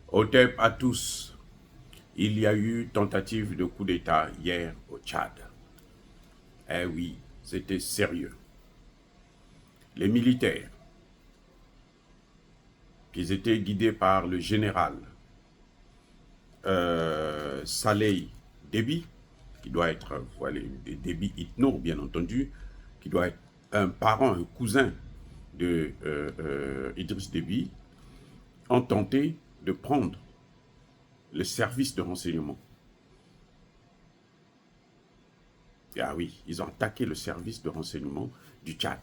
Otep à tous, il y a eu tentative de coup d'État hier au Tchad. Eh oui, c'était sérieux. Les militaires, qui étaient guidés par le général Saleh Déby, qui doit être, voilà, Déby Itno, bien entendu, qui doit être un parent, un cousin de Idriss Déby, ont tenté de prendre le service de renseignement. Ah oui, ils ont attaqué le service de renseignement du Tchad.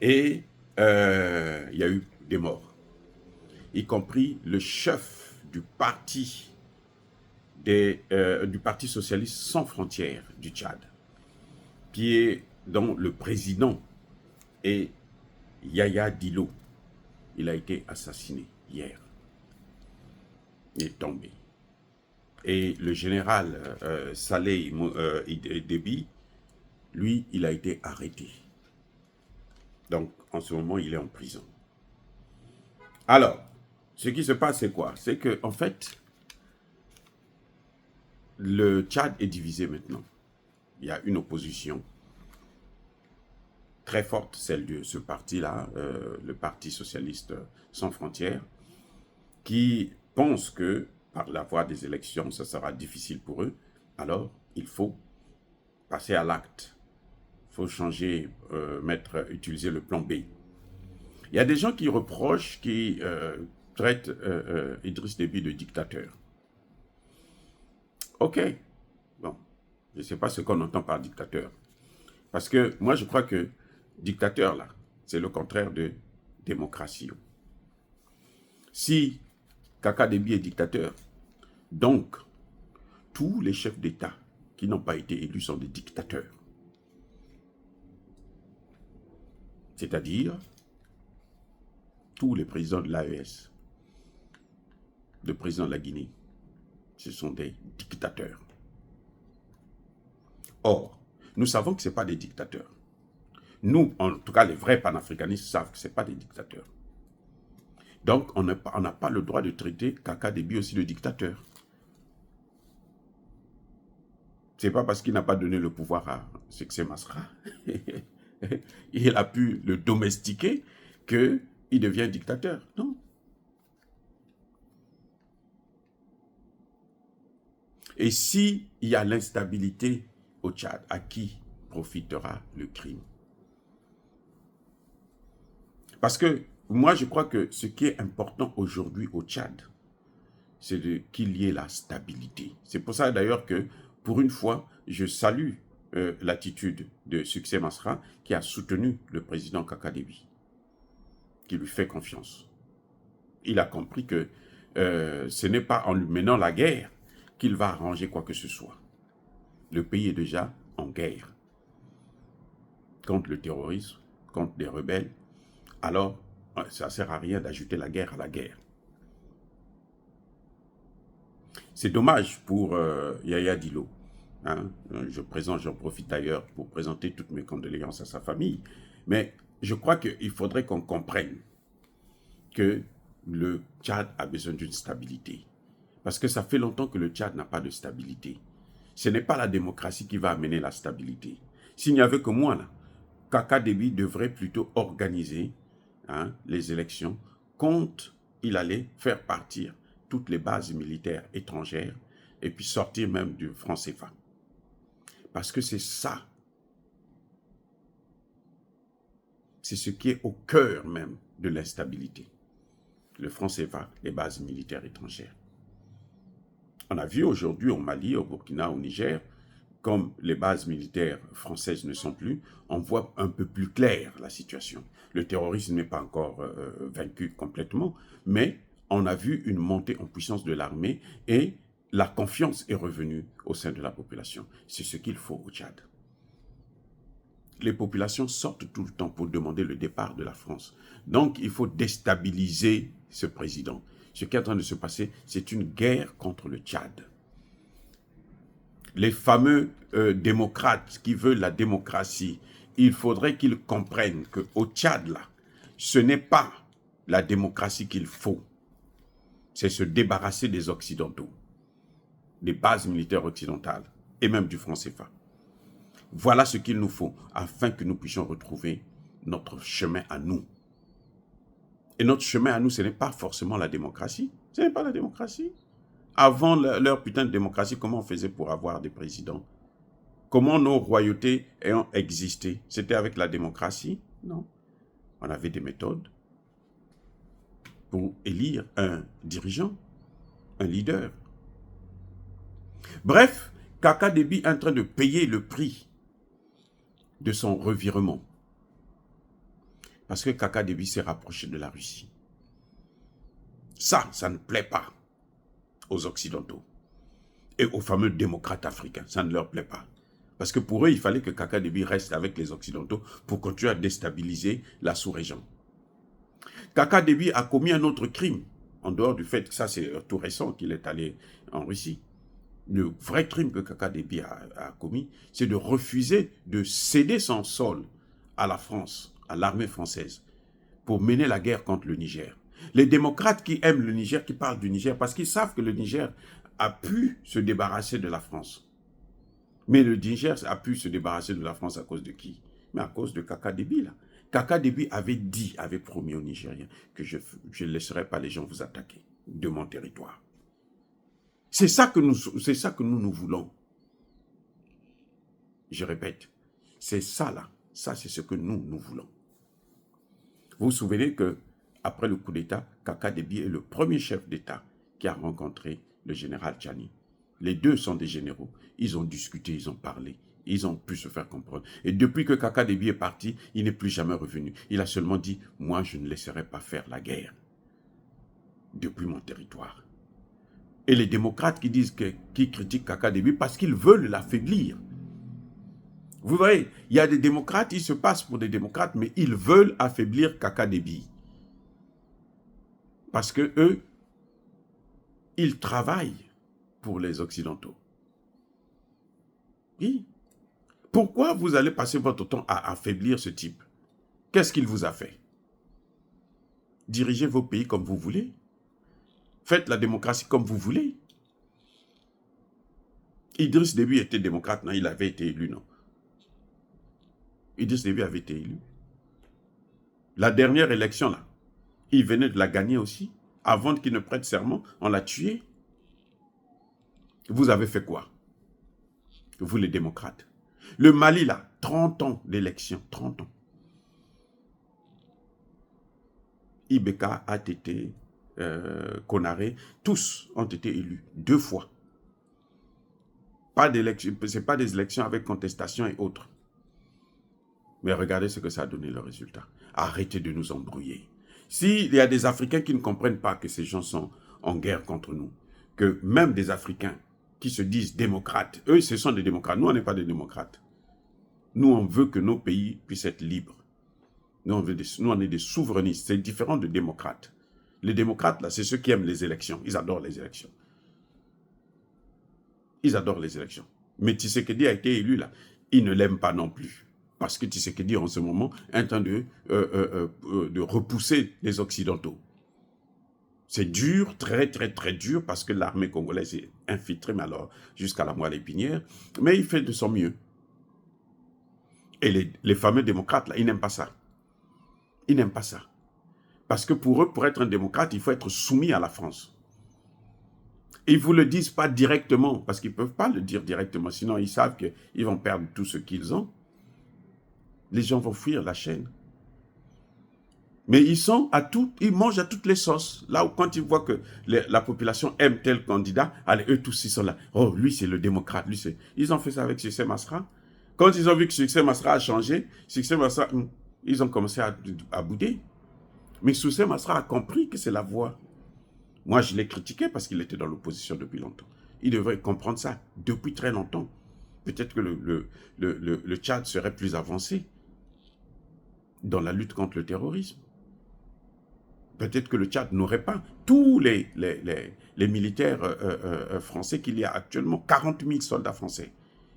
Et il y a eu des morts, y compris le chef du parti socialiste sans frontières du Tchad, dont le président est Yaya Dillo. Il a été assassiné hier. Il est tombé. Et le général Saleh Déby, lui, il a été arrêté. Donc, en ce moment, il est en prison. Alors, ce qui se passe, c'est quoi? C'est que, en fait, le Tchad est divisé maintenant. Il y a une opposition très forte, celle de ce parti-là, le Parti socialiste sans frontières, qui pense que par la voie des élections, ça sera difficile pour eux. Alors, il faut passer à l'acte. Il faut changer, utiliser le plan B. Il y a des gens qui reprochent, qui traitent Idriss Déby de dictateur. Ok, bon, je ne sais pas ce qu'on entend par dictateur. Parce que moi, je crois que dictateur, là, c'est le contraire de démocratie. Si Kaka Déby est dictateur, donc tous les chefs d'État qui n'ont pas été élus sont des dictateurs. C'est-à-dire tous les présidents de l'AES, le président de la Guinée, ce sont des dictateurs. Or, nous savons que ce n'est pas des dictateurs. Nous, en tout cas les vrais panafricanistes, savent que ce n'est pas des dictateurs. Donc, on n'a pas le droit de traiter Kaka Déby aussi de dictateur. Ce n'est pas parce qu'il n'a pas donné le pouvoir à Succès Masra, il a pu le domestiquer, qu'il devient dictateur. Non. Et s'il y a l'instabilité au Tchad, à qui profitera le crime? Parce que moi, je crois que ce qui est important aujourd'hui au Tchad, c'est qu'il y ait la stabilité. C'est pour ça d'ailleurs que, pour une fois, je salue l'attitude de Succès Masra qui a soutenu le président Kaka Déby, qui lui fait confiance. Il a compris que ce n'est pas en lui menant la guerre qu'il va arranger quoi que ce soit. Le pays est déjà en guerre contre le terrorisme, contre des rebelles. Alors, ça ne sert à rien d'ajouter la guerre à la guerre. C'est dommage pour Yaya Dillo. Hein? J'en profite d'ailleurs pour présenter toutes mes condoléances à sa famille. Mais je crois qu'il faudrait qu'on comprenne que le Tchad a besoin d'une stabilité. Parce que ça fait longtemps que le Tchad n'a pas de stabilité. Ce n'est pas la démocratie qui va amener la stabilité. S'il n'y avait que moi, là, Kaka Déby devrait plutôt organiser les élections quand il allait faire partir toutes les bases militaires étrangères et puis sortir même du franc CFA. Parce que c'est ça. C'est ce qui est au cœur même de l'instabilité. Le franc CFA, les bases militaires étrangères. On a vu aujourd'hui au Mali, au Burkina, au Niger, comme les bases militaires françaises ne sont plus, on voit un peu plus clair la situation. Le terrorisme n'est pas encore vaincu complètement, mais on a vu une montée en puissance de l'armée et la confiance est revenue au sein de la population. C'est ce qu'il faut au Tchad. Les populations sortent tout le temps pour demander le départ de la France. Donc, il faut déstabiliser ce président. Ce qui est en train de se passer, c'est une guerre contre le Tchad. Les fameux démocrates qui veulent la démocratie, il faudrait qu'ils comprennent qu'au Tchad, là, ce n'est pas la démocratie qu'il faut. c'est se débarrasser des Occidentaux, des bases militaires occidentales et même du franc CFA. Voilà ce qu'il nous faut afin que nous puissions retrouver notre chemin à nous. Et notre chemin à nous, ce n'est pas forcément la démocratie. Ce n'est pas la démocratie. Avant leur putain de démocratie, comment on faisait pour avoir des présidents? Comment nos royautés ayant existé? C'était avec la démocratie? Non. On avait des méthodes pour élire un dirigeant, un leader. Bref, Kaka Déby est en train de payer le prix de son revirement. Parce que Kaka Déby s'est rapproché de la Russie. Ça ne plaît pas aux Occidentaux et aux fameux démocrates africains. Ça ne leur plaît pas. Parce que pour eux, il fallait que Kaka Déby reste avec les Occidentaux pour continuer à déstabiliser la sous-région. Kaka Déby a commis un autre crime, en dehors du fait que ça c'est tout récent qu'il est allé en Russie. Le vrai crime que Kaka Déby a commis, c'est de refuser de céder son sol à la France, à l'armée française, pour mener la guerre contre le Niger. Les démocrates qui aiment le Niger, qui parlent du Niger, parce qu'ils savent que le Niger a pu se débarrasser de la France. Mais le Niger a pu se débarrasser de la France à cause de qui? Mais à cause de Kaka Déby, là. Kaka Déby avait promis aux Nigériens que je ne laisserai pas les gens vous attaquer de mon territoire. C'est ça que nous voulons. Je répète, c'est ça là. Ça, c'est ce que nous voulons. Vous vous souvenez que après le coup d'État, Kaka Déby est le premier chef d'État qui a rencontré le général Tchani. Les deux sont des généraux. Ils ont discuté, ils ont parlé. Ils ont pu se faire comprendre. Et depuis que Kaka Déby est parti, il n'est plus jamais revenu. Il a seulement dit, moi, je ne laisserai pas faire la guerre depuis mon territoire. Et les démocrates qui critiquent Kaka Déby parce qu'ils veulent l'affaiblir. Vous voyez, il y a des démocrates, ils se passent pour des démocrates, mais ils veulent affaiblir Kaka Déby. Parce que eux, ils travaillent pour les Occidentaux. Oui. Pourquoi vous allez passer votre temps à affaiblir ce type? Qu'est-ce qu'il vous a fait? Dirigez vos pays comme vous voulez. Faites la démocratie comme vous voulez. Idriss Déby était démocrate, non? Il avait été élu, non? Idriss Déby avait été élu. La dernière élection, là, il venait de la gagner aussi. Avant qu'il ne prête serment, on l'a tué. Vous avez fait quoi? Vous, les démocrates. Le Mali, là, 30 ans d'élection, 30 ans. Ibeka, ATT, Konaré, tous ont été élus 2 fois. Pas d'élection, ce n'est pas des élections avec contestation et autres. Mais regardez ce que ça a donné le résultat. Arrêtez de nous embrouiller. S'il y a des Africains qui ne comprennent pas que ces gens sont en guerre contre nous, que même des Africains qui se disent démocrates, eux, ce sont des démocrates. Nous, on n'est pas des démocrates. Nous, on veut que nos pays puissent être libres. Nous, on est des souverainistes. C'est différent de démocrates. Les démocrates, là, c'est ceux qui aiment les élections. Ils adorent les élections. Ils adorent les élections. Mais Tshisekedi a été élu, là. Ils ne l'aiment pas non plus. Parce que Tshisekedi, en ce moment, est en train de repousser les Occidentaux. C'est dur, très, très, très dur, parce que l'armée congolaise est infiltrée, mais alors, jusqu'à la moelle épinière. Mais il fait de son mieux. Et les fameux démocrates, là, ils n'aiment pas ça. Ils n'aiment pas ça. Parce que pour eux, pour être un démocrate, il faut être soumis à la France. Ils ne vous le disent pas directement, parce qu'ils ne peuvent pas le dire directement, sinon ils savent qu'ils vont perdre tout ce qu'ils ont. Les gens vont fuir la chaîne. Mais ils mangent à toutes les sauces. Là où quand ils voient que la population aime tel candidat, allez, eux tous ils sont là. Oh, lui c'est le démocrate, lui c'est... Ils ont fait ça avec Succès Masra. Quand ils ont vu que Succès Masra a changé, Succès Masra, ils ont commencé à bouder. Mais Succès Masra a compris que c'est la voie. Moi, je l'ai critiqué parce qu'il était dans l'opposition depuis longtemps. Il devrait comprendre ça depuis très longtemps. Peut-être que le Tchad serait plus avancé dans la lutte contre le terrorisme. Peut-être que le Tchad n'aurait pas tous les militaires français qu'il y a actuellement. 40 000 soldats français.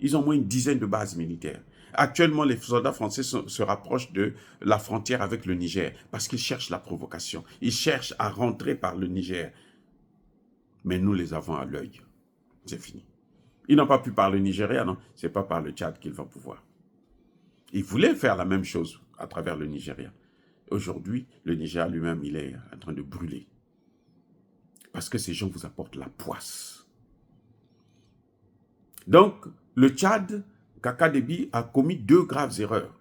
Ils ont au moins une dizaine de bases militaires. Actuellement, les soldats français se rapprochent de la frontière avec le Niger parce qu'ils cherchent la provocation. Ils cherchent à rentrer par le Niger. Mais nous les avons à l'œil. C'est fini. Ils n'ont pas pu par le Nigeria, non. Ce n'est pas par le Tchad qu'ils vont pouvoir. Ils voulaient faire la même chose à travers le Nigeria. Aujourd'hui, le Nigeria lui-même, il est en train de brûler. Parce que ces gens vous apportent la poisse. Donc, le Tchad, Kaka Déby a commis 2 graves erreurs.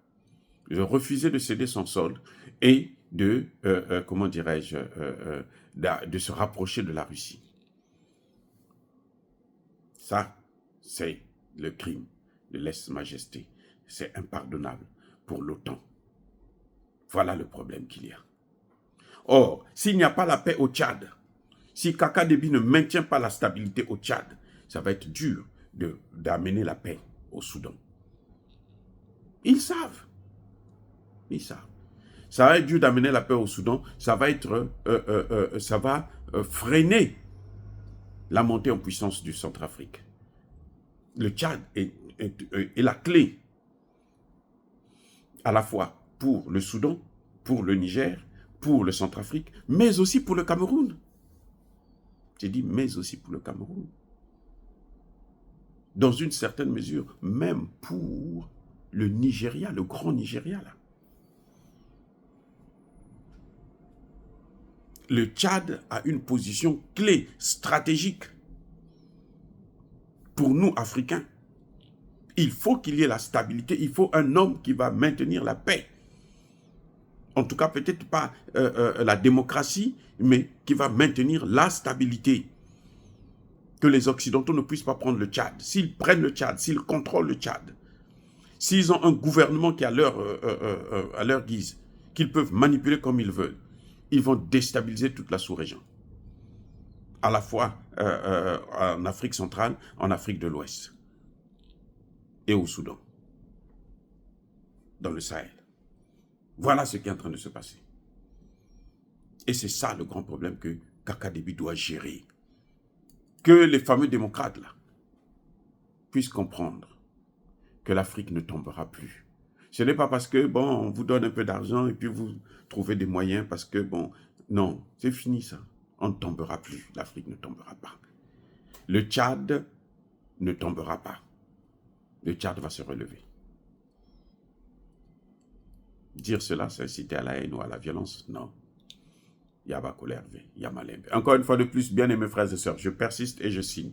De refuser de céder son sol et de, comment dirais-je, de se rapprocher de la Russie. Ça, c'est le crime de lèse-majesté. C'est impardonnable pour l'OTAN. Voilà le problème qu'il y a. Or, s'il n'y a pas la paix au Tchad, si Kaka Déby ne maintient pas la stabilité au Tchad, ça va être dur d'amener la paix au Soudan. Ils savent. Ils savent. Ça va être dur d'amener la paix au Soudan. Ça va être, ça va freiner la montée en puissance du Centrafrique. Le Tchad est la clé à la fois pour le Soudan, pour le Niger, pour le Centrafrique, mais aussi pour le Cameroun. J'ai dit mais aussi pour le Cameroun. Dans une certaine mesure, même pour le Nigeria, le grand Nigeria là. Le Tchad a une position clé, stratégique. Pour nous, Africains, il faut qu'il y ait la stabilité, il faut un homme qui va maintenir la paix. En tout cas, peut-être pas la démocratie, mais qui va maintenir la stabilité. Que les Occidentaux ne puissent pas prendre le Tchad. S'ils prennent le Tchad, s'ils contrôlent le Tchad, s'ils ont un gouvernement qui est à leur guise, qu'ils peuvent manipuler comme ils veulent, ils vont déstabiliser toute la sous-région. À la fois en Afrique centrale, en Afrique de l'Ouest et au Soudan, dans le Sahel. Voilà ce qui est en train de se passer. Et c'est ça le grand problème que Kaka Déby doit gérer. Que les fameux démocrates là puissent comprendre que l'Afrique ne tombera plus. Ce n'est pas parce que, bon, on vous donne un peu d'argent et puis vous trouvez des moyens parce que, bon, non, c'est fini ça. On ne tombera plus. L'Afrique ne tombera pas. Le Tchad ne tombera pas. Le Tchad va se relever. Dire cela, c'est inciter à la haine ou à la violence? Non. Yaba Kolerve, Yamalembe. Encore une fois de plus, bien-aimés frères et sœurs, je persiste et je signe.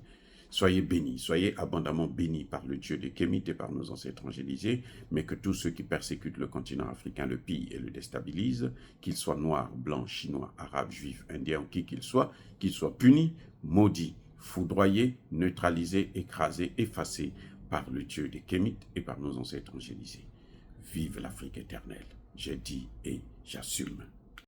Soyez bénis, soyez abondamment bénis par le Dieu des Kémites et par nos ancêtres angélisés, mais que tous ceux qui persécutent le continent africain le pillent et le déstabilisent, qu'ils soient noirs, blancs, chinois, arabes, juifs, indiens, qui qu'ils soient punis, maudits, foudroyés, neutralisés, écrasés, effacés par le Dieu des Kémites et par nos ancêtres angélisés. Vive l'Afrique éternelle, j'ai dit et j'assume.